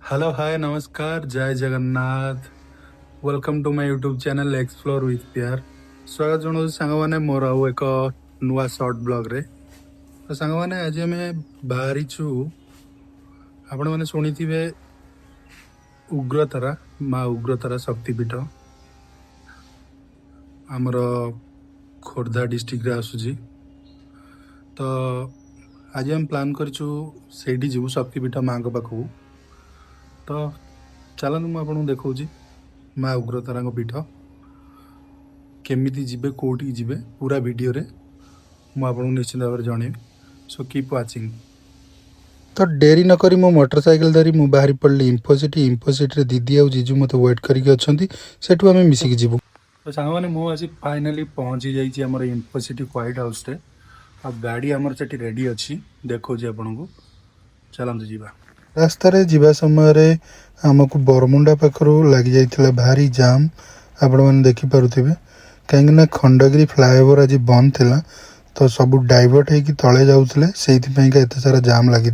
Hello hi नमस्कार जय Jagannath welcome to my YouTube channel explore with प्यार स्वागत जनाऊँ सांग मैंने मोर आउ एक नुआ शॉर्ट ब्लॉग रे तो सांग मैंने आज आम बाहरी आपण मैंने शुणी थे उग्रतारा माँ उग्रतारा शक्तिपीठ आमर खोर्धा डिस्ट्रिक्ट रे आसुची तो आज आम प्लान करूँ जीवु शक्तिपीठ माँ पाखु तो चलतु मुझे देखा माँ उग्रतारा पीठ केमिति जीवे कोठी जीवे पूरा वीडियो रे मुझे निश्चित भाव में जनइबी सो कीप वाचिंग। तो डेरी न करी मो मोटरसाइकिल धरी मु बाहरी पड़ली इंफोसिटी रे दीदी आ जीजू मत वेट करके अच्छा सेठू आम मिसिकी जीवु। तो सांग मैंने मुझे फाइनाली पहुँची जाइए आम इंफोसिटी व्हाइट हाउस रे आ गाड़ी आमर से रेडी अच्छी देखो आपन को चलतु जीवा। रास्ता रे जीवा समय रे आमको बरमुंडा पाखरु लगी जाइथिला भारी जाम आपण माने देखि पारुथिबे कहीं खंडगिरी फ्लाईओवर आज बंद थिला तो सब डाइवर्ट होगी तले जाऊले से एत सारा जाम लगी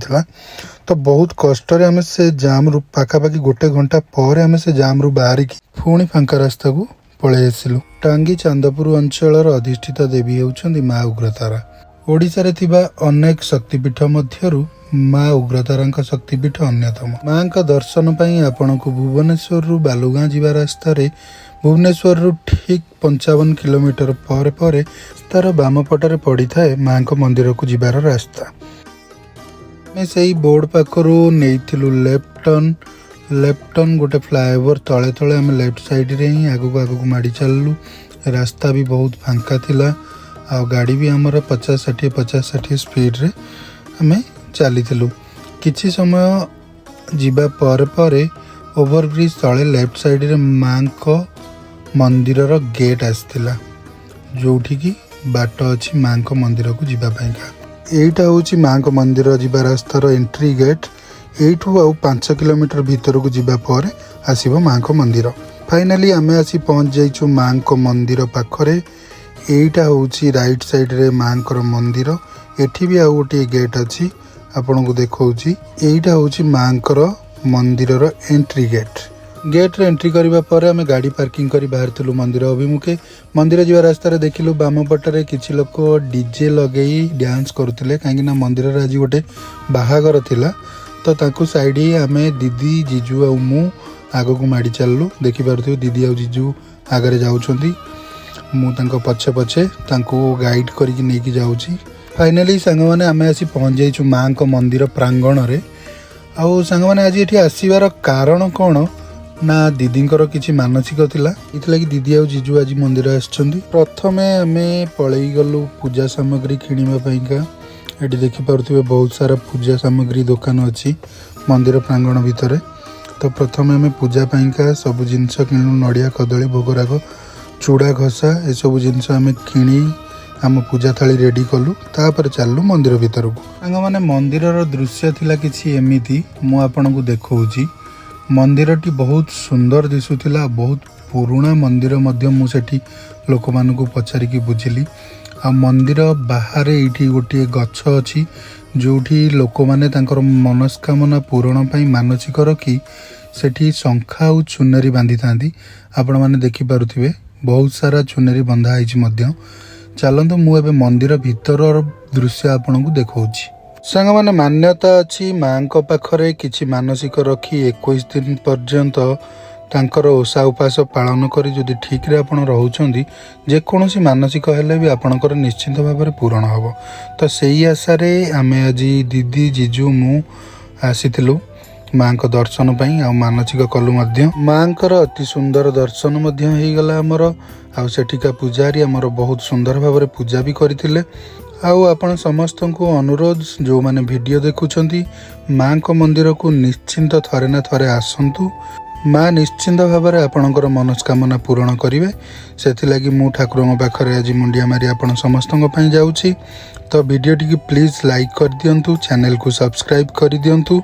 तो बहुत कष्ट आम से जाम रु पाखापाखि गोटे घंटा पर आम से जाम रु बाहर पुणी फांका रास्ता को पलि आसिलु। टांगी चांदपुर अंचल अधिष्ठित देवी होउछंदी माँ उग्रतारा। ओडिशा रे थिबा अनेक शक्तिपीठ मध्यरु माँ उग्रतारा शक्तिपीठ अन्यतम। माँ का दर्शन पाई आपण को भुवनेश्वर रु बालुगाँ जीवा रास्ता रे भुवनेश्वर रु ठीक 55 किलोमीटर पर तार बाम पटरे पड़ी थाए माँ को मंदिर को जीवार रास्ता। मैं सही बोर्ड पाखरु नेइथिलु लेफ्ट टर्न गोटे फ्लाईओवर तले तले आम लेफ्ट साइड रे ही आगू माड़ी चललु। रास्ता भी बहुत फांका थिला आ गाड़ी भी आमर 50-60 स्पीड रे आमे चली किछि समय जीवा पर ओवरब्रिज तले लेफ्ट साइड रे माँ को मंदिर रो गेट आसथिला जोठी की बाट अच्छी माँ को मंदिर को जीवा पाइका। एटा होची माँ को मंदिर जीवा रास्तार एंट्री गेट। एठू आउ 5 किलोमीटर भीतर को जीवा पर आसीबो माँ को मंदिर। फाइनाली आमे आसी पहुंच जाइछु माँ को मंदिर पाखरे। एटा होची राइट साइड रे माँ को मंदिर। एठी भी आउ गोटे गेट अच्छी आपन को देखौची। एटा होची माँ को मंदिर रो एंट्री गेट रे एंट्री करिबा पर आमे गाड़ी पार्किंग करी बाहर थिलु मंदिर अभिमुखे। मंदिर जीवा रास्ता रे देखिलु बाम पटरे किछि लोक डीजे लगेई डांस करथिले काहेकि ना मंदिर रे आज गोटे बाहागर थिला तो ताकू साइड ही आमे दीदी जीजू आ मु आगो को माडी चललु। देखि पारथि दीदी आ जीजू आगरे जाउछंती मु तांको पछे पछे तांको गाइड करिकि नेकी जाउची। फाइनाली सांग माने आमे आसी पहुंच जाइछु माँ को मंदिर प्रांगण रे। आउ सांग माने आज एठी आसीबार कारण कोन ना दीदींकर किछि मानसिक थिला इतला कि दीदी आ जीजू आज मंदिर आछंती। प्रथमे आमे पळेई गलु पूजा सामग्री किनिबा पईका। एठी देखि पारुथिबे बहुत सारा पूजा सामग्री दुकान अछि मंदिर प्रांगण भितरे। तो प्रथमे आमे पूजा पईका सब जिंस किनु नडिया कदली भोगराग चूड़ा घसा ए सब जिंस आमे किनी आम पूजा थाली रेडी कलु तापर चललु मंदिर भीतर को। सांग माने मंदिर रो दृश्य थिला किछि एमिति मु आपन को देखौची। मंदिरटी बहुत सुंदर दिसुथिला बहुत पुराना मंदिर मध्य मु सेठी लोक मान को पचारिकी बुझिली। आ मंदिर बाहर एठी गोटे गछ अछि जोठी लोक माने तांकर मनस्कामना पूरण पई मानसिक रखी सेठी शंखा आ चुनरी बांधी थांदी। आपण माने देखि पारुथिबे बहुत सारा चुनरी बंधा आइछि मध्य। चलंतु मु एबे मंदिर भीतर दृश्य आपन को देखौछि। सांग माने मान्यता अछि माँ को पाखरे किछि मानसिक रखी 21 दिन पर्यंत तांकर ओषा उपास पालन करी जदि ठीक रे आपण रहउछंदी जे कोनोसी मानसिक हेले भी आपणकर निश्चित भाव में पूरण हबो। तो सेही आशा रे आमे आज दीदी जीजू मु आसीथिलु माँ को दर्शन पई आ मानसिक कलु मध्य। माँ कर अति सुंदर दर्शन मध्य हेई गला हमर आ सेठिका पुजारी हमर बहुत सुंदर भाव में पूजा भी करथिले। आउ आपण समस्त को अनुरोध जो माने वीडियो देखुछंती माँ को मंदिर को निश्चिंत थरे ना थरे आसंतु। माँ निश्चिंत भाव में आपणकर मनस्कामना पूरण करिवे सेथिलागी मु ठाकुर पाखरे आज मुंडिया मारी आपण समस्त पई जाउची। तो वीडियो टी प्लीज लाइक कर दियंतु चैनल को सब्सक्राइब कर दियंतु।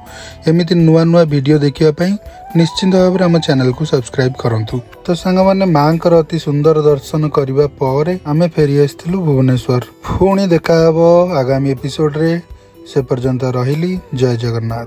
एमिति नुआ नुआ वीडियो देखिया पई निश्चिंत भाव में आम चैनल को सब्सक्राइब करंतु। तो सांग माने माँ कर अति सुंदर दर्शन करिबा परे आमे फेरी आस्थिलु भुवनेश्वर। पुणी देखा हबो आगामी एपिसोड रे। से पर्यंत रहिली जय जगन्नाथ।